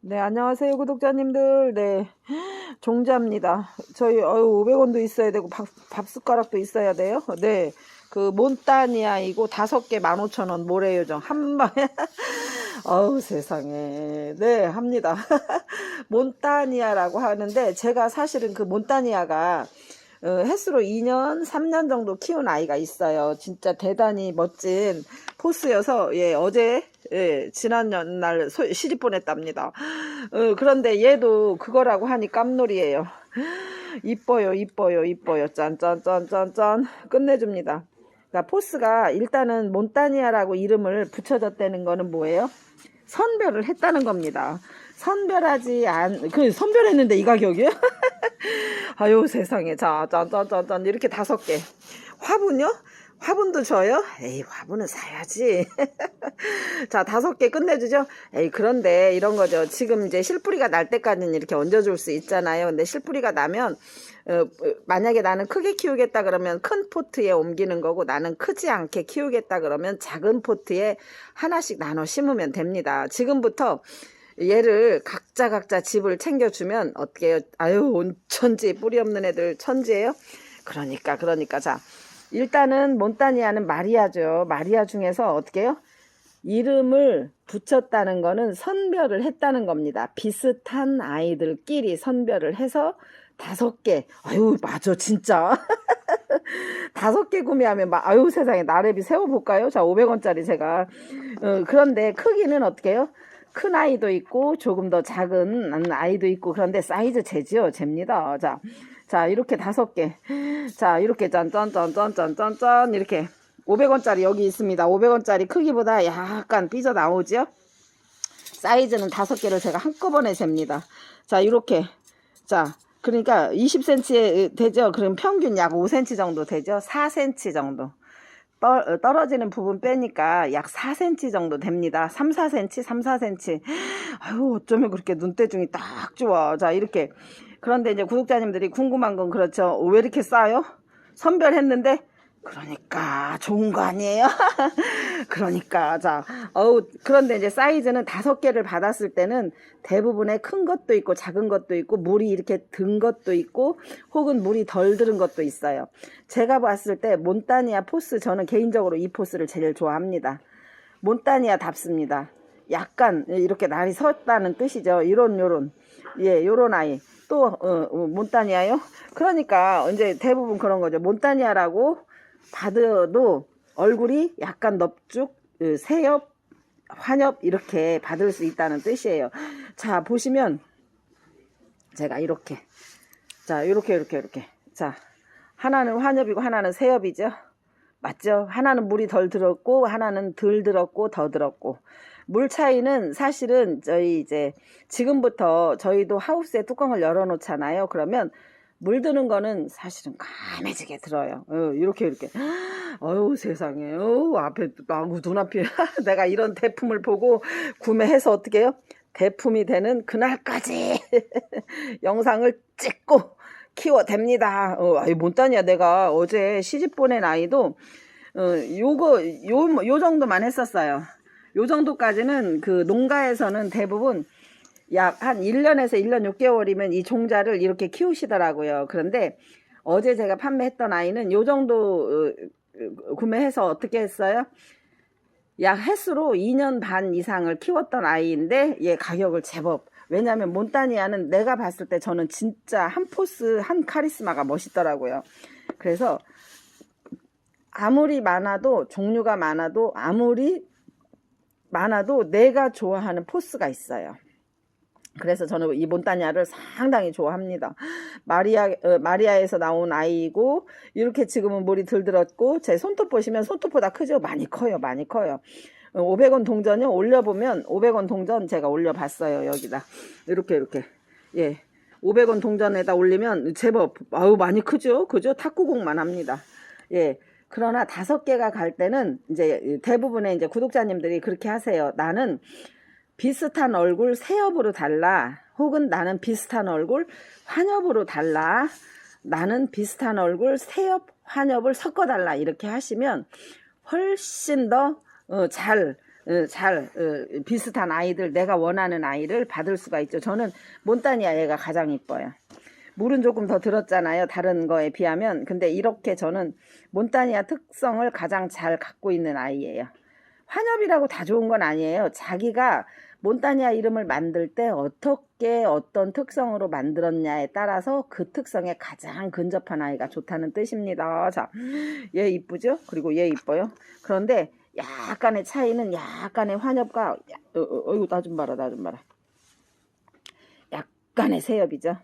네, 안녕하세요, 구독자님들. 네, 종자입니다. 저희, 500원도 있어야 되고, 밥 숟가락도 있어야 돼요. 네, 그, 몬타니아이고, 5개 15,000원 모래요정. 한 방에. 어우, 세상에. 네, 합니다. 몬타니아라고 하는데, 제가 사실은 그 몬타니아가, 햇수로 2년, 3년 정도 키운 아이가 있어요. 진짜 대단히 멋진 포스여서, 예, 어제, 예, 지난날 시집 보냈답니다. 그런데 얘도 그거라고 하니 깜놀이에요. 이뻐요, 이뻐요, 이뻐요. 짠짠짠짠짠. 끝내줍니다. 그러니까 포스가 일단은 몬타니아라고 이름을 붙여졌다는 거는 뭐예요? 선별을 했다는 겁니다. 선별했는데 이 가격이요? 아유, 세상에. 자, 짠짠짠짠. 이렇게 5개. 화분요? 화분도 줘요? 에이, 화분은 사야지. 자, 5개 끝내주죠? 에이, 그런데 이런 거죠. 지금 이제 실뿌리가 날 때까지는 이렇게 얹어줄 수 있잖아요. 근데 실뿌리가 나면, 만약에 나는 크게 키우겠다 그러면 큰 포트에 옮기는 거고, 나는 크지 않게 키우겠다 그러면 작은 포트에 하나씩 나눠 심으면 됩니다. 지금부터 얘를 각자 집을 챙겨주면 어떻게 해요? 아유, 온천지, 뿌리 없는 애들 천지예요? 그러니까. 자, 일단은 몬타니아는 마리아죠. 마리아 중에서 어떻게 해요? 이름을 붙였다는 거는 선별을 했다는 겁니다. 비슷한 아이들끼리 선별을 해서 5개. 아유, 맞아, 진짜. 5개 구매하면 아유, 세상에, 나래비 세워볼까요? 자, 500원짜리 제가. 그런데 크기는 어떻게 해요? 큰 아이도 있고 조금 더 작은 아이도 있고, 그런데 사이즈 재지요, 잽니다. 자, 이렇게 5개. 자, 이렇게 짠짠짠짠짠짠짠 이렇게 500원짜리 여기 있습니다. 500원짜리 크기보다 약간 삐져 나오죠? 사이즈는 5개를 제가 한꺼번에 잽니다. 자, 이렇게. 자, 그러니까 20cm 되죠? 그럼 평균 약 5cm 정도 되죠? 4cm 정도. 떨어지는 부분 빼니까 약 4cm 정도 됩니다. 3, 4cm, 3, 4cm. 아유, 어쩌면 그렇게 눈대중이 딱 좋아. 자, 이렇게. 그런데 이제 구독자님들이 궁금한 건 그렇죠. 왜 이렇게 싸요? 선별했는데, 그러니까 좋은 거 아니에요? 그러니까 자, 그런데 이제 사이즈는 5개를 받았을 때는 대부분의 큰 것도 있고 작은 것도 있고 물이 이렇게 든 것도 있고 혹은 물이 덜 들은 것도 있어요. 제가 봤을 때 몬타니아 포스, 저는 개인적으로 이 포스를 제일 좋아합니다. 몬타니아답습니다. 약간 이렇게 날이 섰다는 뜻이죠. 요런 예, 요런 아이. 또 몬타니아요? 그러니까 이제 대부분 그런 거죠. 몬타니아라고 받아도 얼굴이 약간 넙죽, 새엽, 환엽 이렇게 받을 수 있다는 뜻이에요. 자, 보시면 제가 이렇게, 자, 이렇게. 자, 하나는 환엽이고 하나는 새엽이죠. 맞죠? 하나는 물이 덜 들었고 하나는 덜 들었고 더 들었고. 물 차이는 사실은 저희 이제 지금부터 저희도 하우스에 뚜껑을 열어 놓잖아요. 그러면 물 드는 거는 사실은 까매지게 들어요. 이렇게. 어유, 세상에. 앞에 눈앞이 내가 이런 대품을 보고 구매해서 어떻게 해요? 대품이 되는 그날까지 영상을 찍고 키워댑니다. 몬타니아 내가 어제 시집 보낸 아이도 요 정도만 했었어요. 요 정도까지는 그 농가에서는 대부분 약 한 1년에서 1년 6개월이면 이 종자를 이렇게 키우시더라고요. 그런데 어제 제가 판매했던 아이는 요 정도 구매해서 어떻게 했어요? 약 햇수로 2년 반 이상을 키웠던 아이인데 얘 가격을 제법, 왜냐하면 몬타니아는 내가 봤을 때 저는 진짜 한 포스 한 카리스마가 멋있더라고요. 그래서 아무리 많아도, 종류가 많아도, 아무리 많아도 내가 좋아하는 포스가 있어요. 그래서 저는 이 몬타니아를 상당히 좋아합니다. 마리아에서 나온 아이고, 이렇게 지금은 물이 덜 들었고, 제 손톱 보시면 손톱보다 크죠? 많이 커요. 500원 동전요? 올려보면 500원 동전 제가 올려봤어요. 여기다. 이렇게. 예. 500원 동전에다 올리면 제법, 많이 크죠? 그죠? 탁구공만 합니다. 예. 그러나 5개가 갈 때는 이제 대부분의 이제 구독자님들이 그렇게 하세요. 나는 비슷한 얼굴 새엽으로 달라. 혹은 나는 비슷한 얼굴 환엽으로 달라. 나는 비슷한 얼굴 새엽, 환엽을 섞어달라. 이렇게 하시면 훨씬 더 잘 잘 비슷한 아이들, 내가 원하는 아이를 받을 수가 있죠. 저는 몬타니아 얘가 가장 이뻐요. 물은 조금 더 들었잖아요, 다른 거에 비하면. 근데 이렇게 저는 몬타니아 특성을 가장 잘 갖고 있는 아이예요. 환엽이라고 다 좋은 건 아니에요. 자기가 몬타니아 이름을 만들 때 어떻게 어떤 특성으로 만들었냐에 따라서 그 특성에 가장 근접한 아이가 좋다는 뜻입니다. 자, 얘 이쁘죠? 그리고 얘 이뻐요. 그런데 약간의 차이는, 약간의 환엽과 어이구, 나 좀 봐라, 나 좀 봐라. 약간의 새엽이죠.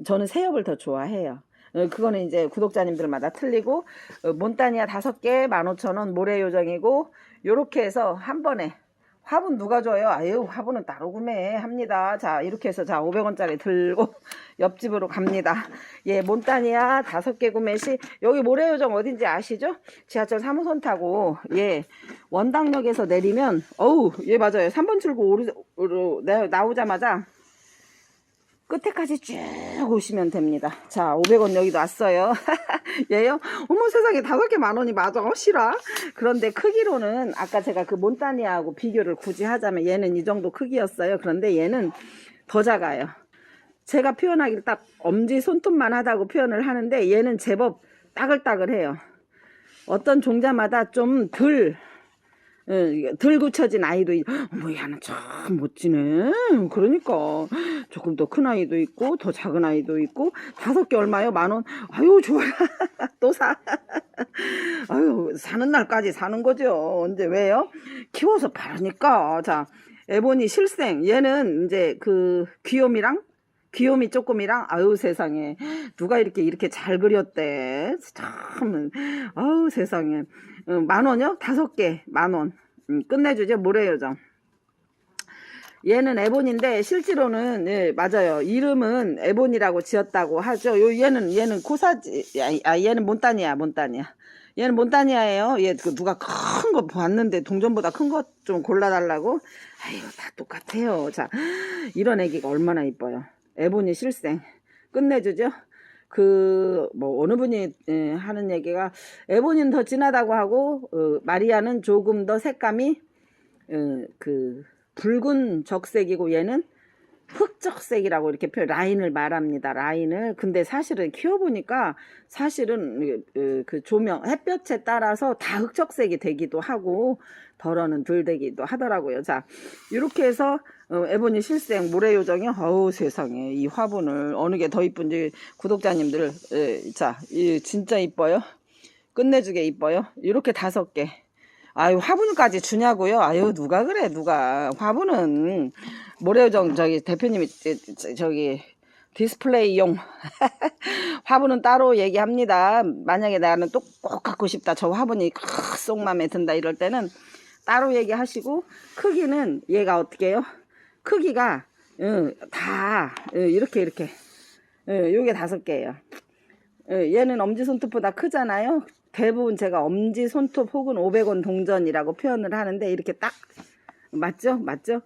저는 새엽을 더 좋아해요. 그거는 이제 구독자님들마다 틀리고, 몬타니아 5개 15,000원 모래요정이고, 요렇게 해서 한 번에. 화분 누가 줘요? 아유, 화분은 따로 구매합니다. 자, 이렇게 해서 자 500원짜리 들고 옆집으로 갑니다. 예, 몬타니아 5개 구매 시, 여기 모래요정 어딘지 아시죠? 지하철 3호선 타고, 예, 원당역에서 내리면, 어우, 예, 맞아요. 3번 출구 나오자마자 끝에까지 쭉 오시면 됩니다. 자, 500원 여기 놨어요. 얘요? 어머 세상에, 5개 10,000원이 맞아? 싫어? 그런데 크기로는 아까 제가 그 몬타니아하고 비교를 굳이 하자면 얘는 이 정도 크기였어요. 그런데 얘는 더 작아요. 제가 표현하기를 딱 엄지 손톱만 하다고 표현을 하는데, 얘는 제법 따글따글해요. 어떤 종자마다 좀 덜 굳혀진 아이도 어머, 얘는 참 멋지네. 그러니까 조금 더 큰 아이도 있고 더 작은 아이도 있고. 5개 얼마요? 10,000원. 아유, 좋아라. 또 사. 아유, 사는 날까지 사는 거죠. 언제, 왜요? 키워서 바르니까. 자, 에보니 실생. 얘는 이제 그 귀요미 쪼꼬미랑, 아유 세상에, 누가 이렇게 잘 그렸대. 참, 아유 세상에. 10,000원이요? 5개 10,000원. 끝내주죠. 모래요정. 얘는 에본인데 실제로는, 예, 맞아요. 이름은 에본이라고 지었다고 하죠. 얘는 코사지, 얘는 몬타니아. 얘는 몬타니아예요. 얘 누가 큰 거 봤는데 동전보다 큰 거 좀 골라달라고. 아유, 다 똑같아요. 자, 이런 애기가 얼마나 이뻐요. 에본이 실생. 끝내주죠. 뭐 어느 분이 하는 얘기가, 에본이는 더 진하다고 하고, 마리아는 조금 더 색감이 그 붉은 적색이고, 얘는 흑적색이라고 이렇게 라인을 말합니다. 라인을. 근데 사실은 키워보니까 사실은 그 조명, 햇볕에 따라서 다 흑적색이 되기도 하고 덜어는 덜 되기도 하더라고요. 자, 이렇게 해서 에보니 실생 모래요정이, 어우 세상에, 이 화분을 어느 게 더 이쁜지 구독자님들, 자, 이 진짜 이뻐요. 끝내주게 이뻐요. 이렇게 5개. 아유, 화분까지 주냐고요? 아유, 누가 그래, 누가. 화분은 모래요정 저기 대표님이 저기 디스플레이용 화분은 따로 얘기합니다. 만약에 나는 또 꼭 갖고 싶다, 저 화분이 쏙 마음에 든다 이럴 때는 따로 얘기하시고. 크기는 얘가 어떻게 해요? 크기가 다 이렇게 요게 5개예요. 얘는 엄지손톱보다 크잖아요. 대부분 제가 엄지손톱 혹은 500원 동전이라고 표현을 하는데, 이렇게 딱 맞죠?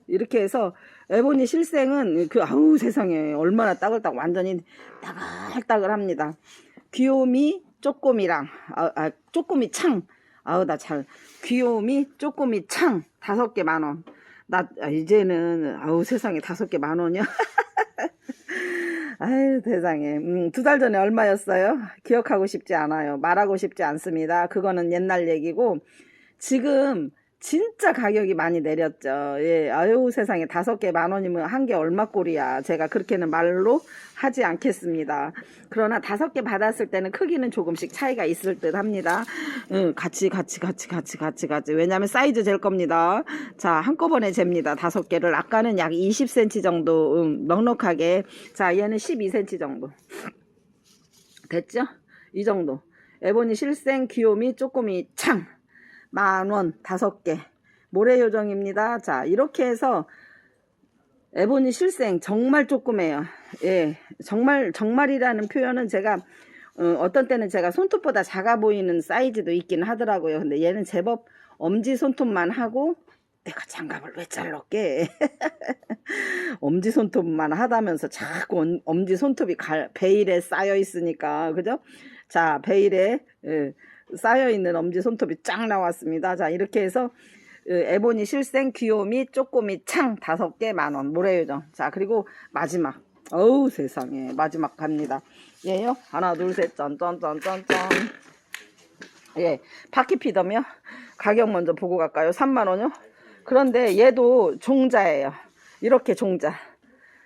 이렇게 해서 에보니 실생은 아우 세상에, 얼마나 따글따글, 완전히 따글따글합니다. 귀요미 쪼꼬미랑, 쪼꼬미 창, 아우 나 잘, 귀요미 쪼꼬미 창 5개 10,000원. 나 이제는, 아우 세상에, 5개 10,000원이요? 아유 세상에. 2달 전에 얼마였어요? 기억하고 싶지 않아요. 말하고 싶지 않습니다. 그거는 옛날 얘기고, 지금 진짜 가격이 많이 내렸죠. 예, 아유 세상에, 5개 10,000원이면 한 개 얼마 꼴이야. 제가 그렇게는 말로 하지 않겠습니다. 그러나 5개 받았을 때는 크기는 조금씩 차이가 있을 듯 합니다. 같이. 왜냐면 사이즈 잴 겁니다. 자, 한꺼번에 잽니다. 5개를. 아까는 약 20cm 정도 넉넉하게. 자, 얘는 12cm 정도. 됐죠? 이 정도. 에보니 실생 귀요미 쪼꼬미 창 10,000원 5개 모래요정입니다. 자, 이렇게 해서 에보니 실생 정말 조그매요. 예, 정말이라는 표현은 제가 어떤 때는 제가 손톱보다 작아 보이는 사이즈도 있긴 하더라고요. 근데 얘는 제법 엄지 손톱만 하고, 내가 장갑을 왜 잘랐게? 엄지 손톱만 하다면서 자꾸 엄지 손톱이 베일에 쌓여 있으니까, 그죠? 자, 베일에 쌓여 있는 엄지 손톱이 쫙 나왔습니다. 자, 이렇게 해서 에보니 실생 귀요미 쪼꼬미 창 5개 만원 모래요정. 자 그리고 마지막 어우 세상에 마지막 갑니다. 얘요 하나 둘 셋 짠짠짠짠짠. 예 파키피더며 가격 먼저 보고 갈까요? 3만원요. 그런데 얘도 종자예요. 이렇게 종자.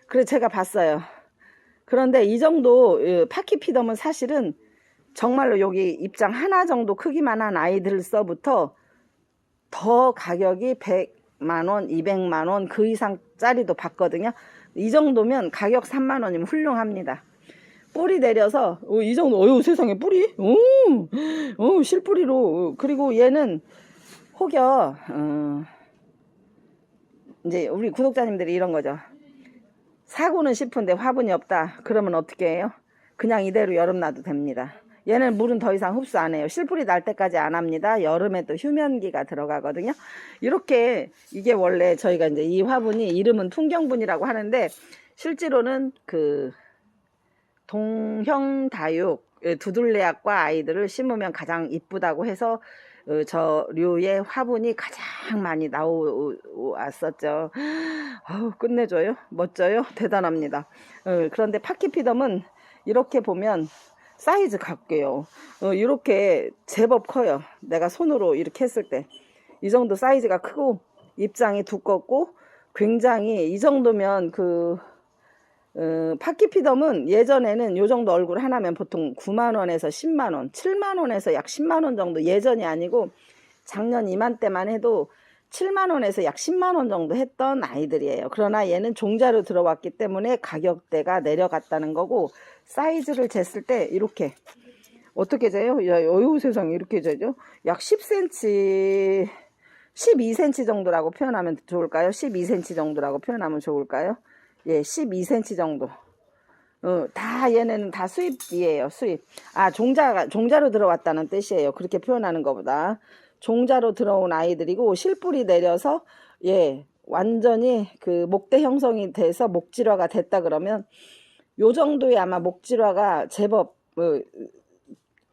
그래서 제가 봤어요. 그런데 이 정도 파키피덤은 사실은 정말로 여기 입장 하나 정도 크기만 한 아이들서부터 더 가격이 100만원 200만원 그 이상짜리도 봤거든요. 이 정도면 가격 3만원이면 훌륭합니다. 뿌리 내려서 이 정도 어휴 세상에 뿌리 실뿌리로. 그리고 얘는 혹여 이제 우리 구독자님들이 이런 거죠. 사고는 싶은데 화분이 없다. 그러면 어떻게 해요? 그냥 이대로 여름 놔도 됩니다. 얘는 물은 더 이상 흡수 안 해요. 실뿌리 날 때까지 안 합니다. 여름에 또 휴면기가 들어가거든요. 이렇게 이게 원래 저희가 이제 이 화분이 이름은 풍경분이라고 하는데 실제로는 그 동형다육 두들레약과 아이들을 심으면 가장 이쁘다고 해서 저 류의 화분이 가장 많이 나왔었죠. 끝내줘요. 멋져요. 대단합니다. 그런데 파키피덤은 이렇게 보면 사이즈 갈게요. 이렇게 제법 커요. 내가 손으로 이렇게 했을 때 이 정도 사이즈가 크고 입장이 두껍고 굉장히 이 정도면 파키피덤은 예전에는 요 정도 얼굴 하나면 보통 9만원에서 10만원 7만원에서 약 10만원 정도, 예전이 아니고 작년 이맘때만 해도 7만원에서 약 10만원 정도 했던 아이들이에요. 그러나 얘는 종자로 들어왔기 때문에 가격대가 내려갔다는 거고, 사이즈를 쟀을 때 이렇게 어떻게 재요? 어휴 세상에 이렇게 재죠? 약 10cm 12cm 정도라고 표현하면 좋을까요? 12cm 정도라고 표현하면 좋을까요? 예, 12cm 정도. 다 얘네는 다 수입이에요. 수입. 종자로 들어왔다는 뜻이에요. 그렇게 표현하는 것보다 종자로 들어온 아이들이고, 실뿌리 내려서 예, 완전히 그 목대 형성이 돼서 목질화가 됐다 그러면 요 정도의 아마 목질화가 제법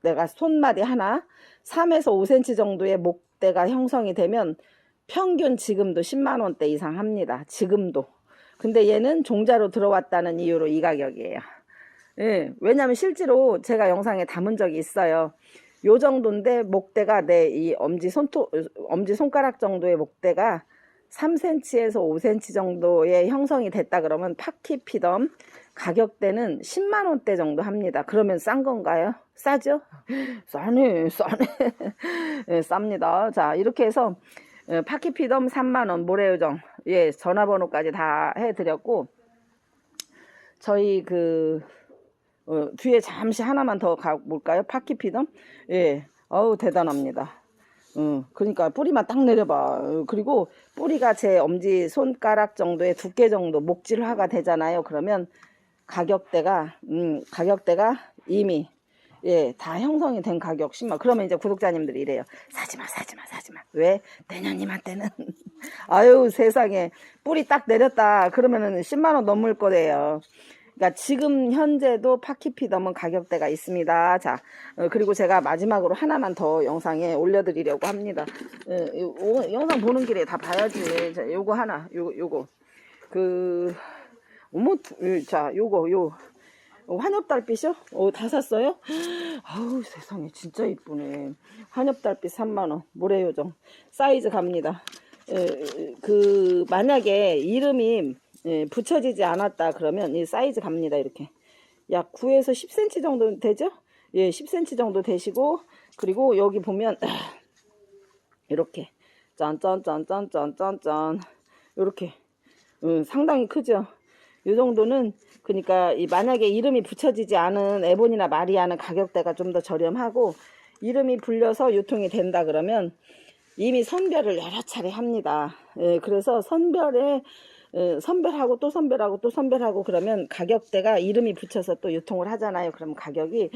내가 손마디 하나 3에서 5cm 정도의 목대가 형성이 되면 평균 지금도 10만원대 이상 합니다. 지금도. 근데 얘는 종자로 들어왔다는 이유로 이 가격이에요. 예, 왜냐면 실제로 제가 영상에 담은 적이 있어요. 요 정도인데 목대가 내 이 엄지 손가락 정도의 목대가 3cm에서 5cm 정도의 형성이 됐다 그러면 파키피덤 가격대는 10만원대 정도 합니다. 그러면 싼 건가요? 싸죠? 싸네. 예, 쌉니다. 자, 이렇게 해서 파키피덤 3만원 모래요정, 예, 전화번호까지 다 해드렸고, 저희 뒤에 잠시 하나만 더 가볼까요? 파키피덤. 예, 어우 대단합니다. 그러니까 뿌리만 딱 내려봐. 그리고 뿌리가 제 엄지 손가락 정도의 두께 정도 목질화가 되잖아요. 그러면 가격대가 이미 예, 다 형성이 된 가격 10만. 그러면 이제 구독자님들이 이래요. 사지마. 왜? 내년이만때는 아유 세상에 뿌리 딱 내렸다 그러면은 10만원 넘을 거래요. 그러니까 지금 현재도 파키피덤은 가격대가 있습니다. 자, 그리고 제가 마지막으로 하나만 더 영상에 올려드리려고 합니다. 영상 보는 길에 다 봐야지. 자, 요거 하나, 요거. 자, 요거. 환엽달빛이요? 다 샀어요? 아우 세상에 진짜 이쁘네. 환엽달빛 3만원 모래요정 사이즈 갑니다. 만약에 이름이 붙여지지 않았다 그러면 이 사이즈 갑니다. 이렇게 약 9에서 10cm 정도 되죠? 예, 10cm 정도 되시고, 그리고 여기 보면 이렇게 짠짠짠짠짠짠짠 이렇게 상당히 크죠? 이 정도는, 그러니까 만약에 이름이 붙여지지 않은 에본이나 마리아는 가격대가 좀 더 저렴하고, 이름이 불려서 유통이 된다 그러면 이미 선별을 여러 차례 합니다. 예, 그래서 선별하고 또 선별하고 또 선별하고 그러면 가격대가 이름이 붙여서 또 유통을 하잖아요. 그럼 가격이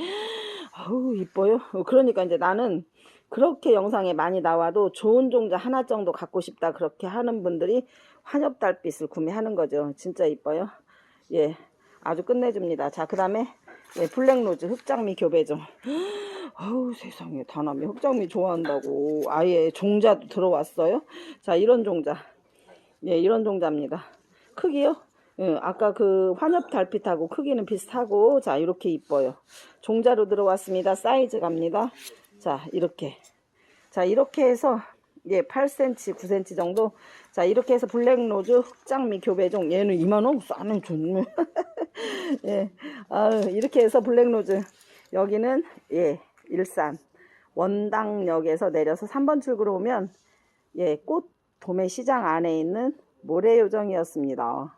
어우 이뻐요. 그러니까 이제 나는 그렇게 영상에 많이 나와도 좋은 종자 하나 정도 갖고 싶다 그렇게 하는 분들이 환엽달빛을 구매하는 거죠. 진짜 이뻐요. 예, 아주 끝내줍니다. 자, 그 다음에 예, 블랙로즈 흑장미 교배종. 아우 세상에, 다남이 흑장미 좋아한다고 아예 종자도 들어왔어요. 자, 이런 종자. 예, 이런 종자입니다. 크기요? 예, 아까 그 환엽 달빛하고 크기는 비슷하고, 자, 이렇게 이뻐요. 종자로 들어왔습니다. 사이즈 갑니다. 자, 이렇게. 자, 이렇게 해서, 예, 8cm, 9cm 정도. 자, 이렇게 해서 블랙로즈 흑장미 교배종. 얘는 2만원? 싸네, 좋네. 예, 이렇게 해서 블랙로즈. 여기는, 예, 일산. 원당역에서 내려서 3번 출구로 오면, 예, 꽃 도매시장 안에 있는 모래요정이었습니다.